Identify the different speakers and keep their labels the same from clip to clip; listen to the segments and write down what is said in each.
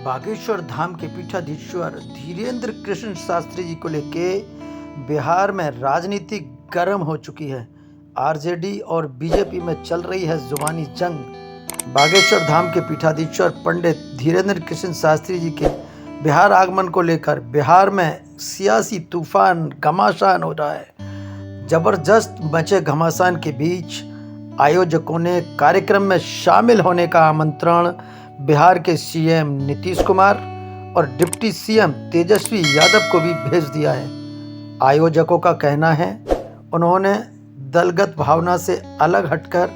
Speaker 1: बागेश्वर धाम के पीठाधीश्वर धीरेन्द्र कृष्ण शास्त्री जी को लेके बिहार में राजनीति गर्म हो चुकी है। आरजेडी और बीजेपी में चल रही है जुबानी जंग। बागेश्वर धाम के पीठाधीश्वर पंडित धीरेन्द्र कृष्ण शास्त्री जी के बिहार आगमन को लेकर बिहार में सियासी तूफान घमासान हो रहा है। जबरदस्त मचे घमासान के बीच आयोजकों ने कार्यक्रम में शामिल होने का आमंत्रण बिहार के सीएम नीतीश कुमार और डिप्टी सीएम तेजस्वी यादव को भी भेज दिया है। आयोजकों का कहना है उन्होंने दलगत भावना से अलग हटकर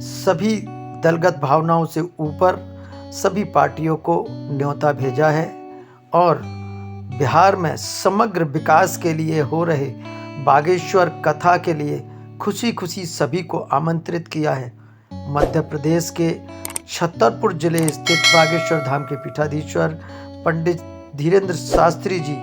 Speaker 1: सभी दलगत भावनाओं से ऊपर सभी पार्टियों को न्योता भेजा है और बिहार में समग्र विकास के लिए हो रहे बागेश्वर कथा के लिए खुशी खुशी सभी को आमंत्रित किया है। मध्य प्रदेश के छतरपुर जिले स्थित बागेश्वर धाम के पीठाधीश्वर पंडित धीरेन्द्र शास्त्री जी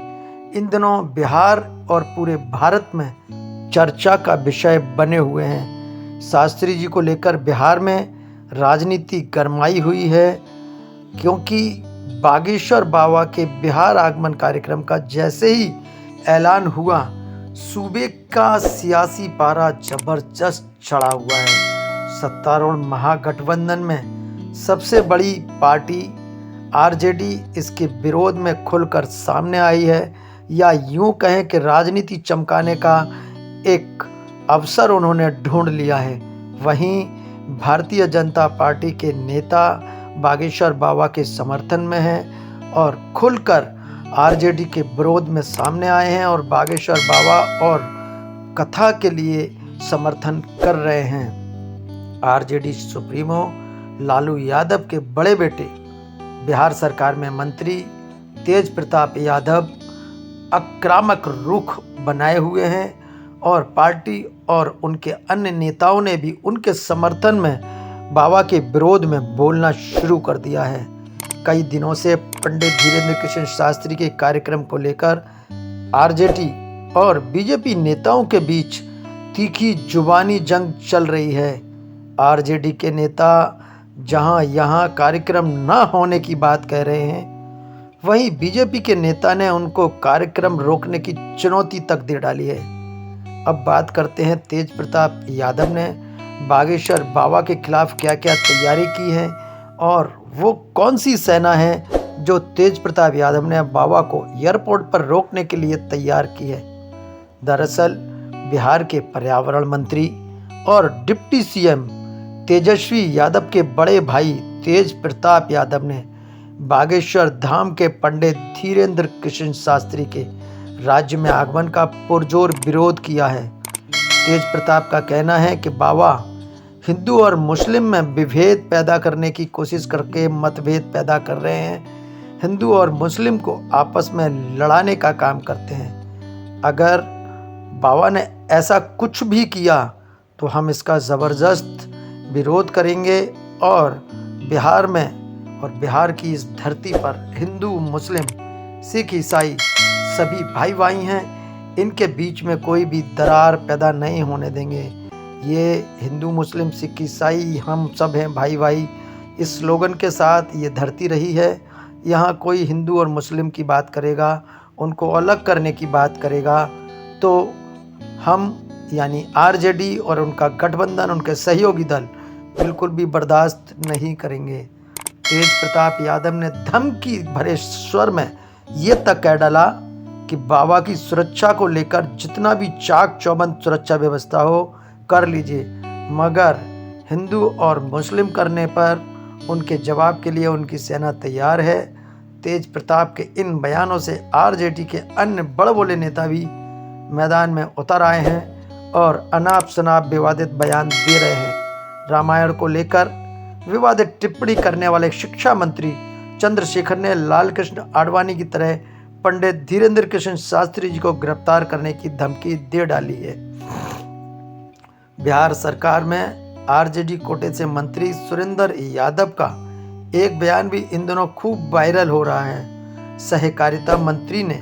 Speaker 1: इन दिनों बिहार और पूरे भारत में चर्चा का विषय बने हुए हैं। शास्त्री जी को लेकर बिहार में राजनीति गरमाई हुई है, क्योंकि बागेश्वर बाबा के बिहार आगमन कार्यक्रम का जैसे ही ऐलान हुआ, सूबे का सियासी पारा जबरदस्त चढ़ा हुआ है। सत्तारूढ़ महागठबंधन में सबसे बड़ी पार्टी आरजेडी इसके विरोध में खुलकर सामने आई है, या यूं कहें कि राजनीति चमकाने का एक अवसर उन्होंने ढूंढ लिया है। वहीं भारतीय जनता पार्टी के नेता बागेश्वर बाबा के समर्थन में हैं और खुलकर आरजेडी के विरोध में सामने आए हैं और बागेश्वर बाबा और कथा के लिए समर्थन कर रहे हैं। आरजेडी सुप्रीमो लालू यादव के बड़े बेटे बिहार सरकार में मंत्री तेज प्रताप यादव आक्रामक रुख बनाए हुए हैं और पार्टी और उनके अन्य नेताओं ने भी उनके समर्थन में बाबा के विरोध में बोलना शुरू कर दिया है। कई दिनों से पंडित धीरेन्द्र कृष्ण शास्त्री के कार्यक्रम को लेकर आरजेडी और बीजेपी नेताओं के बीच तीखी जुबानी जंग चल रही है। आरजेडी के नेता जहां यहां कार्यक्रम न होने की बात कह रहे हैं, वहीं बीजेपी के नेता ने उनको कार्यक्रम रोकने की चुनौती तक दे डाली है। अब बात करते हैं तेज प्रताप यादव ने बागेश्वर बाबा के खिलाफ क्या क्या तैयारी की है और वो कौन सी सेना है जो तेज प्रताप यादव ने बाबा को एयरपोर्ट पर रोकने के लिए तैयार की है। दरअसल बिहार के पर्यावरण मंत्री और डिप्टी सीएम तेजस्वी यादव के बड़े भाई तेज प्रताप यादव ने बागेश्वर धाम के पंडित धीरेन्द्र कृष्ण शास्त्री के राज्य में आगमन का पुरजोर विरोध किया है। तेज प्रताप का कहना है कि बाबा हिंदू और मुस्लिम में विभेद पैदा करने की कोशिश करके मतभेद पैदा कर रहे हैं, हिंदू और मुस्लिम को आपस में लड़ाने का काम करते हैं। अगर बाबा ने ऐसा कुछ भी किया तो हम इसका ज़बरदस्त विरोध करेंगे और बिहार में और बिहार की इस धरती पर हिंदू मुस्लिम सिख ईसाई सभी भाई भाई हैं, इनके बीच में कोई भी दरार पैदा नहीं होने देंगे। ये हिंदू मुस्लिम सिख ईसाई हम सब हैं भाई भाई, इस स्लोगन के साथ ये धरती रही है। यहाँ कोई हिंदू और मुस्लिम की बात करेगा, उनको अलग करने की बात करेगा, तो हम यानी आरजेडी और उनका गठबंधन, उनके सहयोगी दल बिल्कुल भी बर्दाश्त नहीं करेंगे। तेज प्रताप यादव ने धमकी भरे स्वर में ये तक कह डाला कि बाबा की सुरक्षा को लेकर जितना भी चाक चौबंद सुरक्षा व्यवस्था हो कर लीजिए, मगर हिंदू और मुस्लिम करने पर उनके जवाब के लिए उनकी सेना तैयार है। तेज प्रताप के इन बयानों से आरजेडी के अन्य बड़बोले नेता भी मैदान में उतर आए हैं और अनाप शनाप विवादित बयान दे रहे हैं। रामायण को लेकर विवादित टिप्पणी करने वाले शिक्षा मंत्री चंद्रशेखर ने लालकृष्ण आडवाणी की तरह पंडित धीरेन्द्र कृष्ण शास्त्री जी को गिरफ्तार करने की धमकी दे डाली है। बिहार सरकार में आरजेडी कोटे से मंत्री सुरेंद्र यादव का एक बयान भी इन दिनों खूब वायरल हो रहा है। सहकारिता मंत्री ने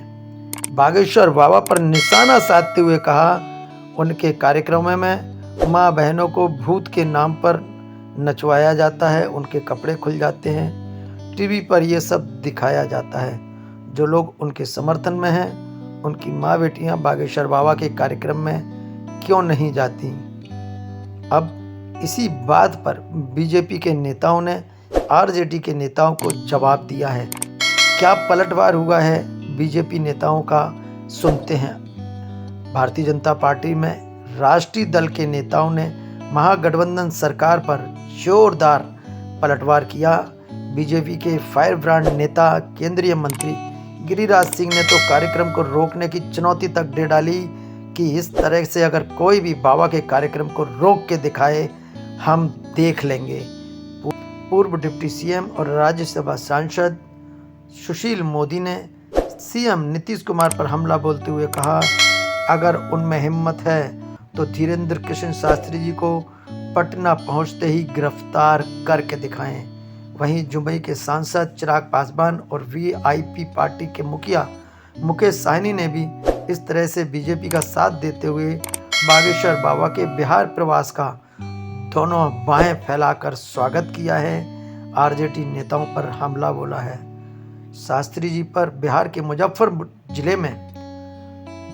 Speaker 1: बागेश्वर बाबा पर निशाना साधते हुए कहा, उनके कार्यक्रमों में माँ बहनों को भूत के नाम पर नचवाया जाता है, उनके कपड़े खुल जाते हैं, टीवी पर ये सब दिखाया जाता है। जो लोग उनके समर्थन में हैं, उनकी माँ बेटियाँ बागेश्वर बाबा के कार्यक्रम में क्यों नहीं जाती? अब इसी बात पर बीजेपी के नेताओं ने आरजेडी के नेताओं को जवाब दिया है। क्या पलटवार हुआ है बीजेपी नेताओं का, सुनते हैं। भारतीय जनता पार्टी में राष्ट्रीय दल के नेताओं ने महागठबंधन सरकार पर जोरदार पलटवार किया। बीजेपी के फायर ब्रांड नेता केंद्रीय मंत्री गिरिराज सिंह ने तो कार्यक्रम को रोकने की चुनौती तक दे डाली कि इस तरह से अगर कोई भी बाबा के कार्यक्रम को रोक के दिखाए, हम देख लेंगे। पूर्व डिप्टी सीएम और राज्यसभा सांसद सुशील मोदी ने सीएम नीतीश कुमार पर हमला बोलते हुए कहा, अगर उनमें हिम्मत है तो धीरेंद्र कृष्ण शास्त्री जी को पटना पहुंचते ही गिरफ्तार करके दिखाएं। वहीं जुम्मई के सांसद चिराग पासवान और वीआईपी पार्टी के मुखिया मुकेश साहनी ने भी इस तरह से बीजेपी का साथ देते हुए बागेश्वर बाबा के बिहार प्रवास का दोनों बाहें फैलाकर स्वागत किया है। आरजेडी नेताओं पर हमला बोला है। शास्त्री जी पर बिहार के मुजफ्फरपुर जिले में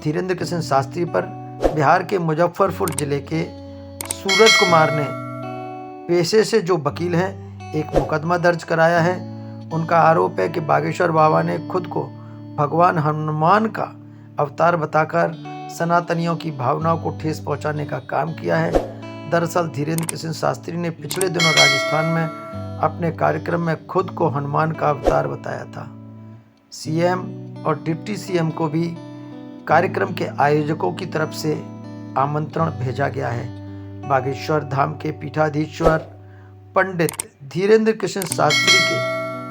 Speaker 1: धीरेंद्र कृष्ण शास्त्री पर बिहार के मुजफ्फरपुर जिले के सूरज कुमार ने पेशे से जो वकील हैं, एक मुकदमा दर्ज कराया है। उनका आरोप है कि बागेश्वर बाबा ने खुद को भगवान हनुमान का अवतार बताकर सनातनियों की भावनाओं को ठेस पहुंचाने का काम किया है। दरअसल धीरेंद्र कृष्ण शास्त्री ने पिछले दिनों राजस्थान में अपने कार्यक्रम में खुद को हनुमान का अवतार बताया था। सीएम और डिप्टी सीएम को भी कार्यक्रम के आयोजकों की तरफ से आमंत्रण भेजा गया है। बागेश्वर धाम के पीठाधीश्वर पंडित धीरेंद्र कृष्ण शास्त्री के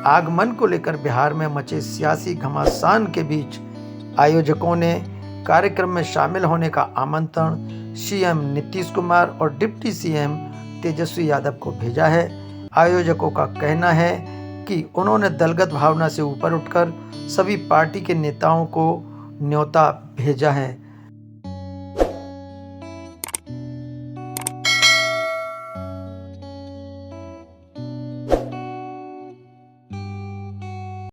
Speaker 1: आगमन को लेकर बिहार में मचे सियासी घमासान के बीच आयोजकों ने कार्यक्रम में शामिल होने का आमंत्रण सीएम नीतीश कुमार और डिप्टी सीएम तेजस्वी यादव को भेजा है। आयोजकों का कहना है कि उन्होंने दलगत भावना से ऊपर उठकर सभी पार्टी के नेताओं को न्योता भेजा है।